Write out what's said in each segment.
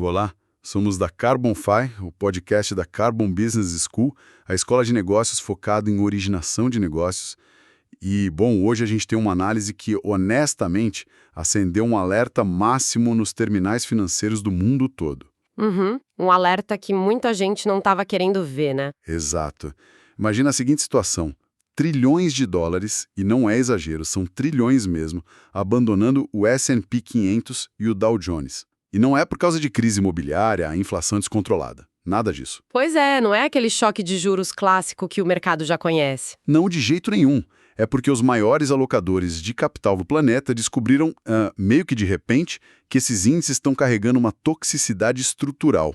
Olá, somos da CarbonFi, o podcast da Carbon Business School, a escola de negócios focada em originação de negócios. E, bom, hoje a gente tem uma análise que, honestamente, acendeu um alerta máximo nos terminais financeiros do mundo todo. Um alerta que muita gente não estava querendo ver, né? Exato. Imagina a seguinte situação. Trilhões de dólares, e não é exagero, são trilhões mesmo, abandonando o S&P 500 e o Dow Jones. E não é por causa de crise imobiliária, a inflação descontrolada. Nada disso. Pois é, não é aquele choque de juros clássico que o mercado já conhece. Não de jeito nenhum. É porque os maiores alocadores de capital do planeta descobriram, meio que de repente, que esses índices estão carregando uma toxicidade estrutural.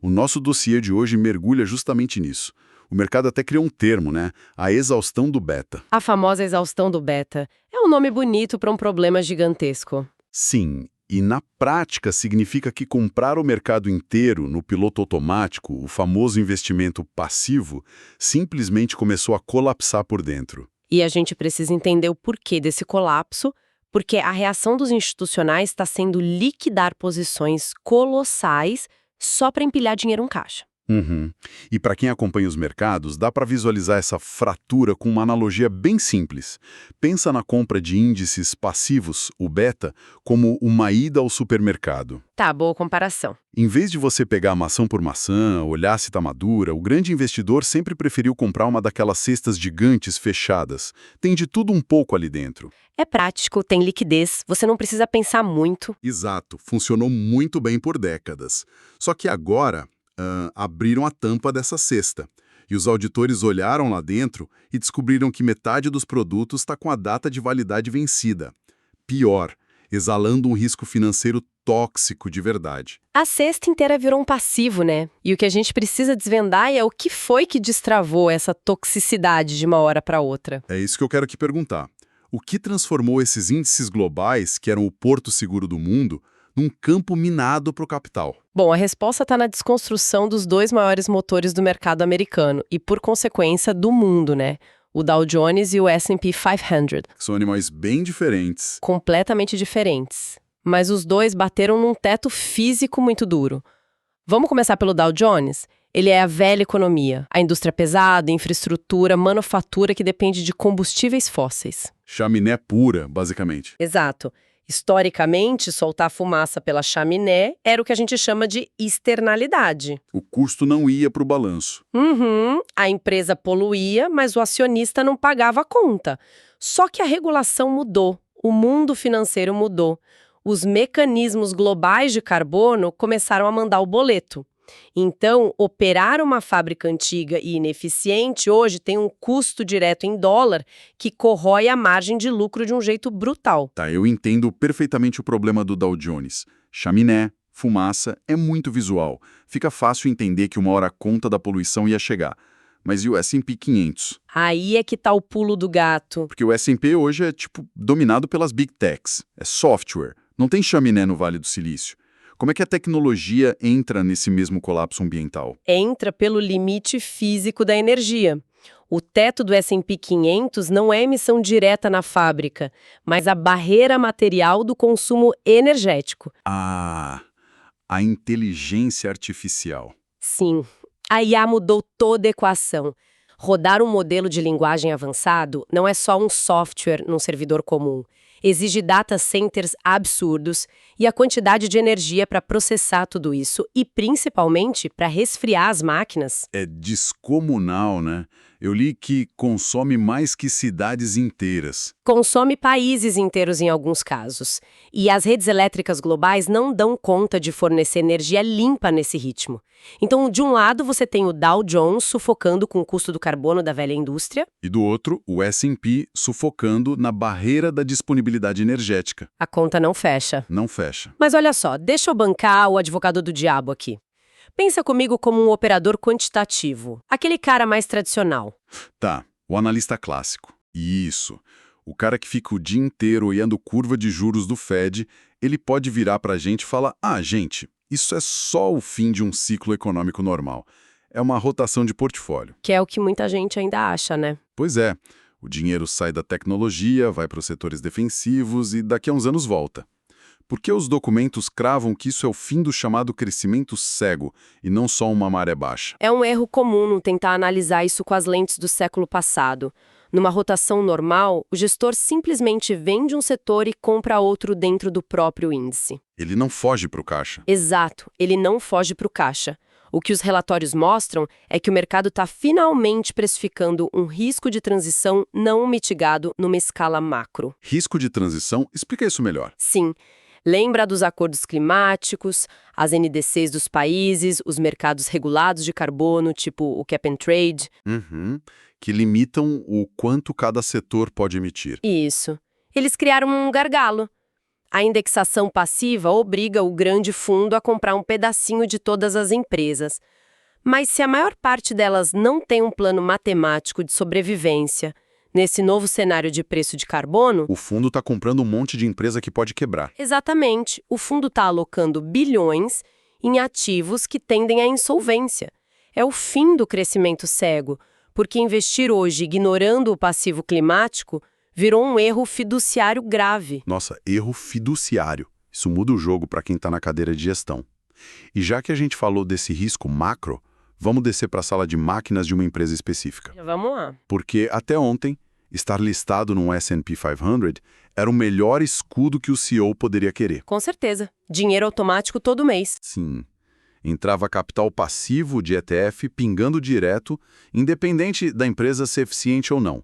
O nosso dossiê de hoje mergulha justamente nisso. O mercado até criou um termo, né? A exaustão do beta. A famosa exaustão do beta é um nome bonito para um problema gigantesco. Sim, e na prática significa que comprar o mercado inteiro no piloto automático, o famoso investimento passivo, simplesmente começou a colapsar por dentro. E a gente precisa entender o porquê desse colapso, porque a reação dos institucionais está sendo liquidar posições colossais só para empilhar dinheiro em caixa. E para quem acompanha os mercados, dá para visualizar essa fratura com uma analogia bem simples. Pensa na compra de índices passivos, o beta, como uma ida ao supermercado. Tá, boa comparação. Em vez de você pegar maçã por maçã, olhar se está madura, o grande investidor sempre preferiu comprar uma daquelas cestas gigantes fechadas. Tem de tudo um pouco ali dentro. É prático, tem liquidez, você não precisa pensar muito. Exato, funcionou muito bem por décadas. Só que agora abriram a tampa dessa cesta. E os auditores olharam lá dentro e descobriram que metade dos produtos está com a data de validade vencida. Pior, exalando um risco financeiro tóxico de verdade. A cesta inteira virou um passivo, né? E o que a gente precisa desvendar é o que foi que destravou essa toxicidade de uma hora para outra. É isso que eu quero aqui perguntar. O que transformou esses índices globais, que eram o porto seguro do mundo, num campo minado para o capital? Bom, a resposta está na desconstrução dos dois maiores motores do mercado americano e, por consequência, do mundo, né? O Dow Jones e o S&P 500. São animais bem diferentes. Completamente diferentes. Mas os dois bateram num teto físico muito duro. Vamos começar pelo Dow Jones? Ele é a velha economia, a indústria pesada, infraestrutura, manufatura que depende de combustíveis fósseis. Chaminé pura, basicamente. Exato. Historicamente, soltar fumaça pela chaminé era o que a gente chama de externalidade. O custo não ia para o balanço. A empresa poluía, mas o acionista não pagava a conta. Só que a regulação mudou, o mundo financeiro mudou. Os mecanismos globais de carbono começaram a mandar o boleto. Então, operar uma fábrica antiga e ineficiente hoje tem um custo direto em dólar que corrói a margem de lucro de um jeito brutal. Tá, eu entendo perfeitamente o problema do Dow Jones. Chaminé, fumaça, é muito visual. Fica fácil entender que uma hora a conta da poluição ia chegar. Mas e o S&P 500? Aí é que tá o pulo do gato. Porque o S&P hoje é, dominado pelas Big Techs. É software. Não tem chaminé no Vale do Silício. Como é que a tecnologia entra nesse mesmo colapso ambiental? Entra pelo limite físico da energia. O teto do S&P 500 não é emissão direta na fábrica, mas a barreira material do consumo energético. Ah, a inteligência artificial. Sim, a IA mudou toda a equação. Rodar um modelo de linguagem avançado não é só um software num servidor comum. Exige data centers absurdos e a quantidade de energia para processar tudo isso e, principalmente, para resfriar as máquinas. É descomunal, né? Eu li que consome mais que cidades inteiras. Consome países inteiros em alguns casos. E as redes elétricas globais não dão conta de fornecer energia limpa nesse ritmo. Então, de um lado, você tem o Dow Jones sufocando com o custo do carbono da velha indústria. E do outro, o S&P sufocando na barreira da disponibilidade energética. A conta não fecha. Não fecha. Mas olha só, deixa eu bancar o advogado do diabo aqui. Pensa comigo como um operador quantitativo, aquele cara mais tradicional. Tá, o analista clássico. Isso. O cara que fica o dia inteiro olhando curva de juros do Fed, ele pode virar pra gente e falar: gente, isso é só o fim de um ciclo econômico normal. É uma rotação de portfólio. Que é o que muita gente ainda acha, né? Pois é. O dinheiro sai da tecnologia, vai para os setores defensivos e daqui a uns anos volta. Porque os documentos cravam que isso é o fim do chamado crescimento cego e não só uma maré baixa. É um erro comum tentar analisar isso com as lentes do século passado. Numa rotação normal, o gestor simplesmente vende um setor e compra outro dentro do próprio índice. Ele não foge para o caixa. Exato, ele não foge para o caixa. O que os relatórios mostram é que o mercado está finalmente precificando um risco de transição não mitigado numa escala macro. Risco de transição? Explica isso melhor. Sim. Lembra dos acordos climáticos, as NDCs dos países, os mercados regulados de carbono, tipo o Cap and Trade? Uhum. Que limitam o quanto cada setor pode emitir. Isso. Eles criaram um gargalo. A indexação passiva obriga o grande fundo a comprar um pedacinho de todas as empresas. Mas se a maior parte delas não tem um plano matemático de sobrevivência, nesse novo cenário de preço de carbono... O fundo está comprando um monte de empresa que pode quebrar. Exatamente. O fundo está alocando bilhões em ativos que tendem à insolvência. É o fim do crescimento cego, porque investir hoje ignorando o passivo climático virou um erro fiduciário grave. Nossa, erro fiduciário. Isso muda o jogo para quem está na cadeira de gestão. E já que a gente falou desse risco macro, vamos descer para a sala de máquinas de uma empresa específica. Vamos lá. Porque até ontem, estar listado no S&P 500 era o melhor escudo que o CEO poderia querer. Com certeza. Dinheiro automático todo mês. Sim. Entrava capital passivo de ETF pingando direto, independente da empresa ser eficiente ou não.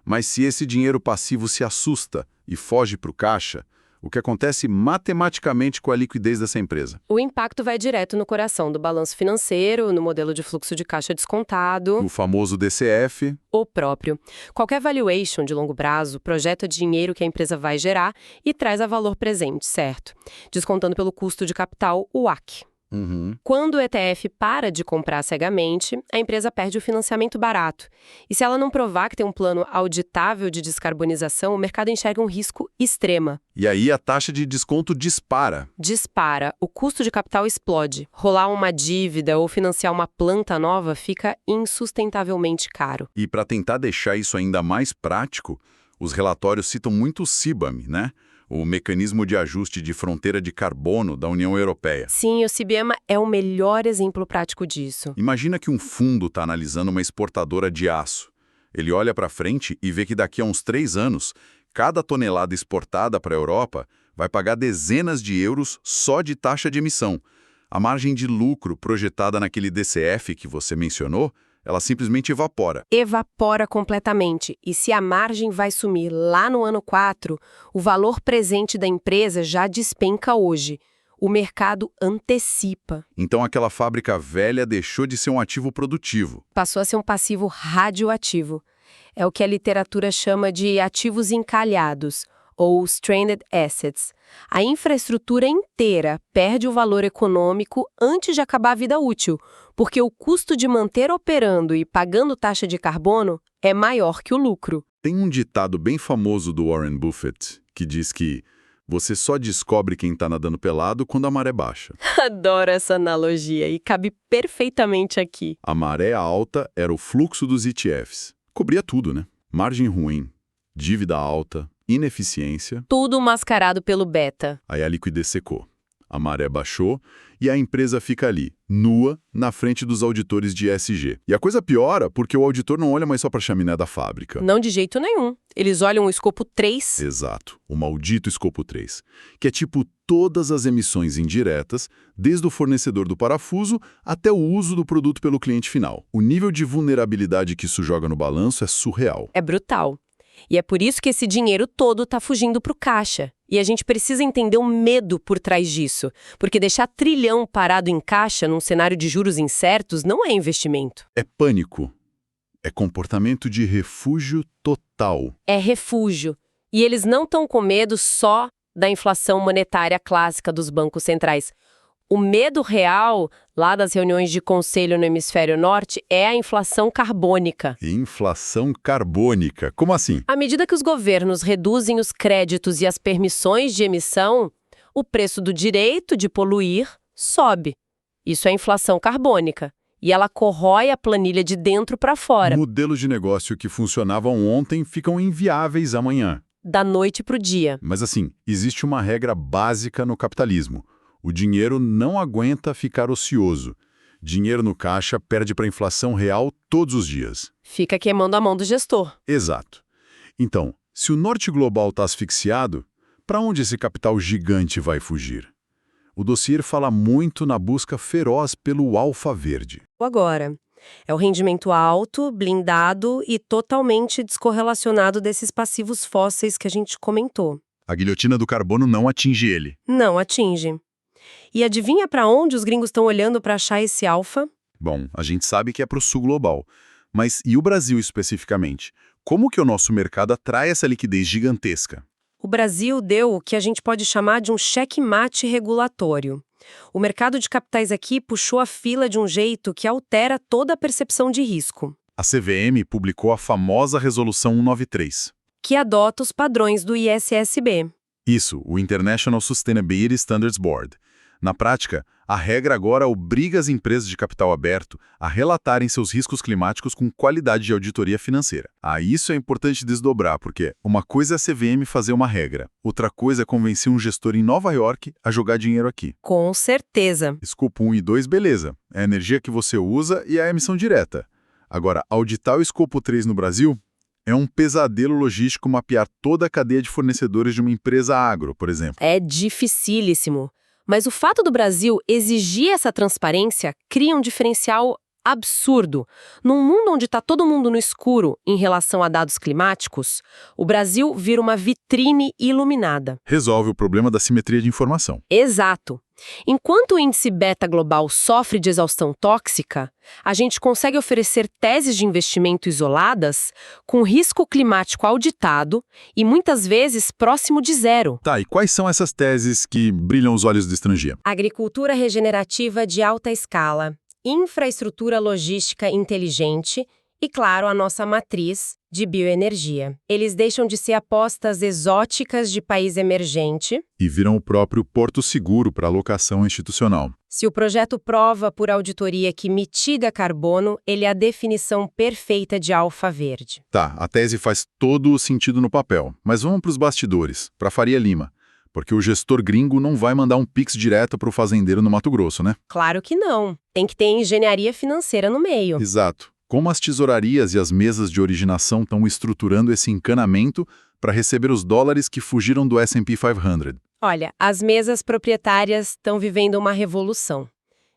Mas se esse dinheiro passivo se assusta e foge para o caixa, o que acontece matematicamente com a liquidez dessa empresa? O impacto vai direto no coração do balanço financeiro, no modelo de fluxo de caixa descontado. O famoso DCF. O próprio. Qualquer valuation de longo prazo projeta dinheiro que a empresa vai gerar e traz a valor presente, certo? Descontando pelo custo de capital, o WACC. Uhum. Quando o ETF para de comprar cegamente, a empresa perde o financiamento barato. E se ela não provar que tem um plano auditável de descarbonização, o mercado enxerga um risco extremo. E aí a taxa de desconto dispara. Dispara, o custo de capital explode. Rolar uma dívida ou financiar uma planta nova fica insustentavelmente caro. E para tentar deixar isso ainda mais prático, os relatórios citam muito o CBAM, né? O Mecanismo de Ajuste de Fronteira de Carbono da União Europeia. Sim, o CBAM é o melhor exemplo prático disso. Imagina que um fundo está analisando uma exportadora de aço. Ele olha para frente e vê que daqui a uns 3 anos, cada tonelada exportada para a Europa vai pagar dezenas de euros só de taxa de emissão. A margem de lucro projetada naquele DCF que você mencionou, ela simplesmente evapora. Evapora completamente. E se a margem vai sumir lá no ano 4, o valor presente da empresa já despenca hoje. O mercado antecipa. Então aquela fábrica velha deixou de ser um ativo produtivo. Passou a ser um passivo radioativo. É o que a literatura chama de ativos encalhados, ou stranded assets. A infraestrutura inteira perde o valor econômico antes de acabar a vida útil, porque o custo de manter operando e pagando taxa de carbono é maior que o lucro. Tem um ditado bem famoso do Warren Buffett que diz que você só descobre quem está nadando pelado quando a maré baixa. Adoro essa analogia e cabe perfeitamente aqui. A maré alta era o fluxo dos ETFs. Cobria tudo, né? Margem ruim, dívida alta, ineficiência. Tudo mascarado pelo beta. Aí a liquidez secou. A maré baixou e a empresa fica ali, nua, na frente dos auditores de ESG. E a coisa piora porque o auditor não olha mais só para a chaminé da fábrica. Não de jeito nenhum. Eles olham o escopo 3. Exato, o maldito escopo 3, que é tipo todas as emissões indiretas, desde o fornecedor do parafuso até o uso do produto pelo cliente final. O nível de vulnerabilidade que isso joga no balanço é surreal. É brutal. E é por isso que esse dinheiro todo está fugindo para o caixa. E a gente precisa entender o medo por trás disso, porque deixar trilhão parado em caixa num cenário de juros incertos não é investimento. É pânico. É comportamento de refúgio total. É refúgio. E eles não estão com medo só da inflação monetária clássica dos bancos centrais. O medo real, lá das reuniões de conselho no hemisfério norte, é a inflação carbônica. Inflação carbônica? Como assim? À medida que os governos reduzem os créditos e as permissões de emissão, o preço do direito de poluir sobe. Isso é inflação carbônica. E ela corrói a planilha de dentro para fora. Modelos de negócio que funcionavam ontem ficam inviáveis amanhã. da noite para o dia. Mas assim, existe uma regra básica no capitalismo. O dinheiro não aguenta ficar ocioso. Dinheiro no caixa perde para a inflação real todos os dias. Fica queimando a mão do gestor. Exato. Então, se o norte global está asfixiado, para onde esse capital gigante vai fugir? O dossiê fala muito na busca feroz pelo alfa verde. Agora, é o rendimento alto, blindado e totalmente descorrelacionado desses passivos fósseis que a gente comentou. A guilhotina do carbono não atinge ele. Não atinge. E adivinha para onde os gringos estão olhando para achar esse alfa? Bom, a gente sabe que é para o sul global. Mas e o Brasil especificamente? Como que o nosso mercado atrai essa liquidez gigantesca? O Brasil deu o que a gente pode chamar de um checkmate regulatório. O mercado de capitais aqui puxou a fila de um jeito que altera toda a percepção de risco, A CVM publicou a famosa Resolução 193. que adota os padrões do ISSB. Isso, o International Sustainability Standards Board. Na prática, a regra agora obriga as empresas de capital aberto a relatarem seus riscos climáticos com qualidade de auditoria financeira. Isso é importante desdobrar, porque uma coisa é a CVM fazer uma regra, outra coisa é convencer um gestor em Nova York a jogar dinheiro aqui. Com certeza. Escopo 1 e 2, beleza. É a energia que você usa e a emissão direta. Agora, auditar o escopo 3 no Brasil é um pesadelo logístico mapear toda a cadeia de fornecedores de uma empresa agro, por exemplo. É dificílimo. Mas o fato do Brasil exigir essa transparência cria um diferencial absurdo. Num mundo onde está todo mundo no escuro em relação a dados climáticos, o Brasil vira uma vitrine iluminada. Resolve o problema da simetria de informação. Exato. Enquanto o índice beta global sofre de exaustão tóxica, a gente consegue oferecer teses de investimento isoladas com risco climático auditado e muitas vezes próximo de zero. Tá, e quais são essas teses que brilham os olhos do estrangeiro? Agricultura regenerativa de alta escala, infraestrutura logística inteligente e, claro, a nossa matriz de bioenergia. Eles deixam de ser apostas exóticas de país emergente. E viram o próprio porto seguro para alocação institucional. Se o projeto prova por auditoria que mitiga carbono, ele é a definição perfeita de alfa verde. Tá, a tese faz todo o sentido no papel, mas vamos para os bastidores, para Faria Lima. Porque o gestor gringo não vai mandar um pix direto para o fazendeiro no Mato Grosso, né? Claro que não. Tem que ter engenharia financeira no meio. Exato. Como as tesourarias e as mesas de originação estão estruturando esse encanamento para receber os dólares que fugiram do S&P 500? Olha, as mesas proprietárias estão vivendo uma revolução.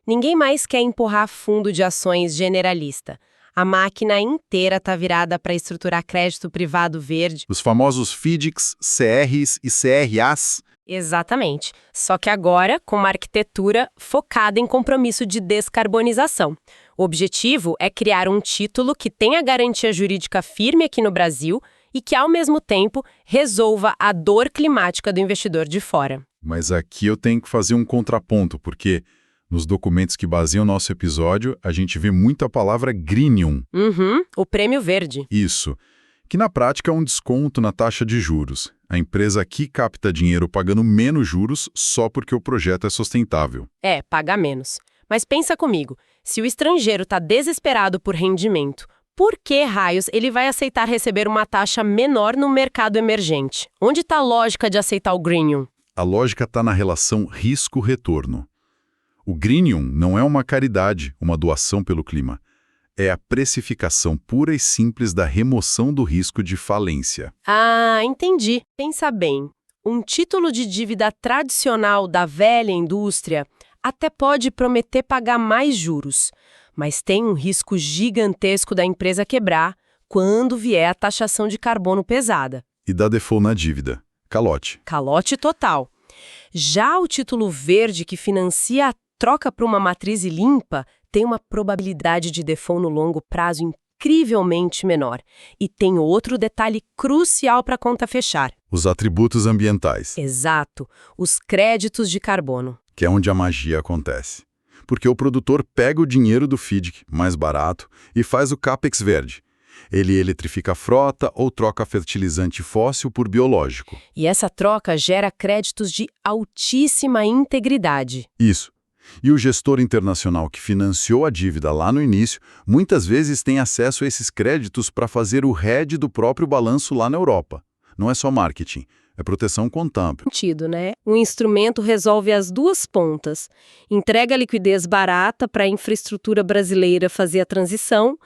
Ninguém mais quer empurrar fundo de ações generalista. A máquina inteira está virada para estruturar crédito privado verde. Os famosos FDICs, CRs e CRAs. Exatamente. Só que agora com uma arquitetura focada em compromisso de descarbonização. O objetivo é criar um título que tenha garantia jurídica firme aqui no Brasil e que, ao mesmo tempo, resolva a dor climática do investidor de fora. Mas aqui eu tenho que fazer um contraponto, porque nos documentos que baseiam o nosso episódio, a gente vê muito a palavra greenium. O prêmio verde. Isso, que na prática é um desconto na taxa de juros. A empresa aqui capta dinheiro pagando menos juros só porque o projeto é sustentável. Paga menos. Mas pensa comigo, se o estrangeiro está desesperado por rendimento, por que raios ele vai aceitar receber uma taxa menor no mercado emergente? Onde está a lógica de aceitar o greenium? A lógica está na relação risco-retorno. O greenium não é uma caridade, uma doação pelo clima. É a precificação pura e simples da remoção do risco de falência. Entendi. Pensa bem. Um título de dívida tradicional da velha indústria até pode prometer pagar mais juros, mas tem um risco gigantesco da empresa quebrar quando vier a taxação de carbono pesada. E dá default na dívida. Calote. Calote total. Já o título verde que financia a troca para uma matriz limpa tem uma probabilidade de default no longo prazo incrivelmente menor. E tem outro detalhe crucial para a conta fechar. Os atributos ambientais. Exato, os créditos de carbono. Que é onde a magia acontece. Porque o produtor pega o dinheiro do FDIC, mais barato, e faz o CAPEX verde. Ele eletrifica a frota ou troca fertilizante fóssil por biológico. E essa troca gera créditos de altíssima integridade. Isso. E o gestor internacional que financiou a dívida lá no início, muitas vezes tem acesso a esses créditos para fazer o hedge do próprio balanço lá na Europa. Não é só marketing, é proteção contábil. Sentido, né? O instrumento resolve as duas pontas. Entrega liquidez barata para a infraestrutura brasileira fazer a transição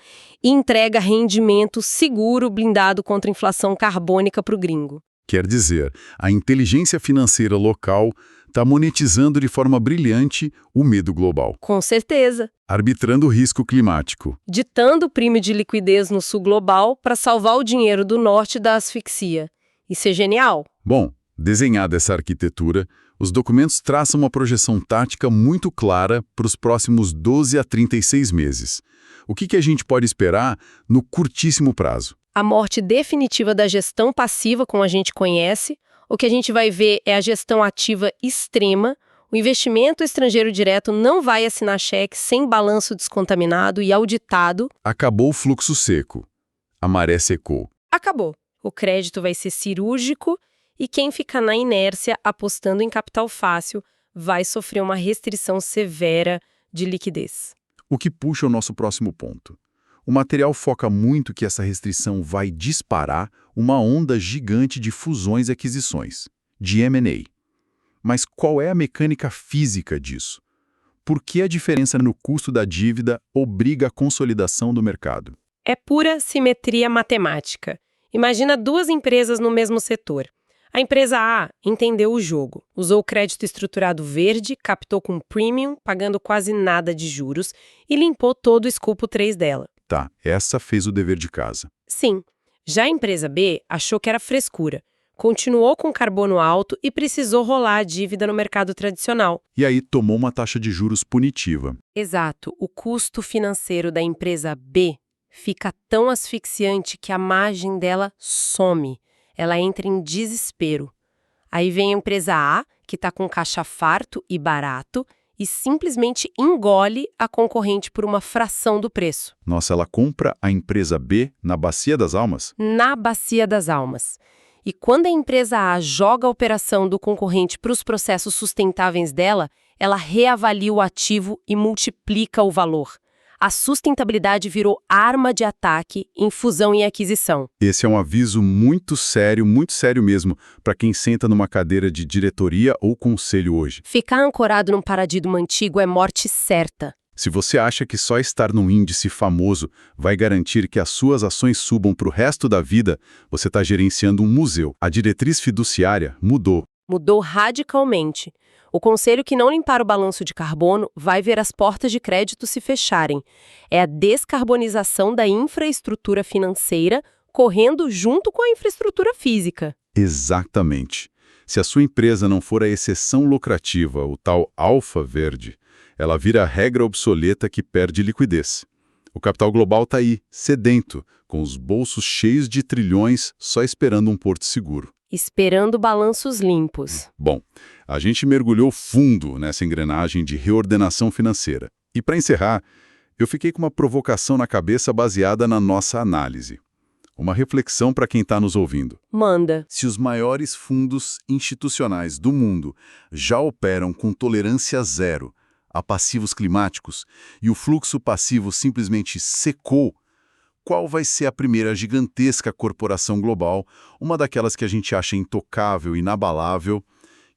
e entrega rendimento seguro blindado contra a inflação carbônica para o gringo. Quer dizer, a inteligência financeira local está monetizando de forma brilhante o medo global, Com certeza. arbitrando o risco climático. Ditando o prêmio de liquidez no sul global para salvar o dinheiro do norte da asfixia. Isso é genial. Bom, desenhada essa arquitetura, os documentos traçam uma projeção tática muito clara para os próximos 12 a 36 meses. O que a gente pode esperar no curtíssimo prazo? A morte definitiva da gestão passiva, como a gente conhece. O que a gente vai ver é a gestão ativa extrema. O investimento estrangeiro direto não vai assinar cheque sem balanço descontaminado e auditado. Acabou o fluxo seco. A maré secou. Acabou. O crédito vai ser cirúrgico e quem ficar na inércia apostando em capital fácil vai sofrer uma restrição severa de liquidez. O que puxa o nosso próximo ponto. O material foca muito que essa restrição vai disparar uma onda gigante de fusões e aquisições, de M&A. Mas qual é a mecânica física disso? Por que a diferença no custo da dívida obriga a consolidação do mercado? É pura simetria matemática. Imagina duas empresas no mesmo setor. A empresa A entendeu o jogo, usou o crédito estruturado verde, captou com premium, pagando quase nada de juros e limpou todo o escopo 3 dela. Tá, essa fez o dever de casa. Sim, já a empresa B achou que era frescura, continuou com carbono alto e precisou rolar a dívida no mercado tradicional. E aí tomou uma taxa de juros punitiva. Exato, o custo financeiro da empresa B fica tão asfixiante que a margem dela some. Ela entra em desespero. Aí vem a empresa A, que está com caixa farto e barato, e simplesmente engole a concorrente por uma fração do preço. Nossa, ela compra a empresa B na Bacia das Almas? Na Bacia das Almas. E quando a empresa A joga a operação do concorrente para os processos sustentáveis dela, ela reavalia o ativo e multiplica o valor. A sustentabilidade virou arma de ataque em fusão e aquisição. Esse é um aviso muito sério mesmo, para quem senta numa cadeira de diretoria ou conselho hoje. Ficar ancorado num paradigma antigo é morte certa. Se você acha que só estar num índice famoso vai garantir que as suas ações subam para o resto da vida, você está gerenciando um museu. A diretriz fiduciária mudou. Mudou radicalmente. O conselho que não limpar o balanço de carbono vai ver as portas de crédito se fecharem. É a descarbonização da infraestrutura financeira correndo junto com a infraestrutura física. Exatamente. Se a sua empresa não for a exceção lucrativa, o tal alfa verde, ela vira a regra obsoleta que perde liquidez. O capital global está aí, sedento, com os bolsos cheios de trilhões, só esperando um porto seguro. Esperando balanços limpos. Bom, a gente mergulhou fundo nessa engrenagem de reordenação financeira. E para encerrar, eu fiquei com uma provocação na cabeça baseada na nossa análise. Uma reflexão para quem está nos ouvindo. Manda. Se os maiores fundos institucionais do mundo já operam com tolerância zero a passivos climáticos e o fluxo passivo simplesmente secou, qual vai ser a primeira gigantesca corporação global, uma daquelas que a gente acha intocável, inabalável,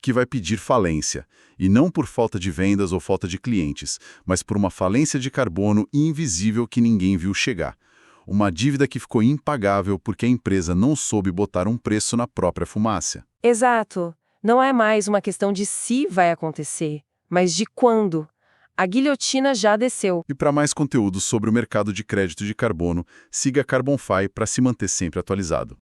que vai pedir falência? E não por falta de vendas ou falta de clientes, mas por uma falência de carbono invisível que ninguém viu chegar. Uma dívida que ficou impagável porque a empresa não soube botar um preço na própria fumaça. Exato. Não é mais uma questão de se vai acontecer, mas de quando. A guilhotina já desceu. E para mais conteúdo sobre o mercado de crédito de carbono, siga a Carbonfy para se manter sempre atualizado.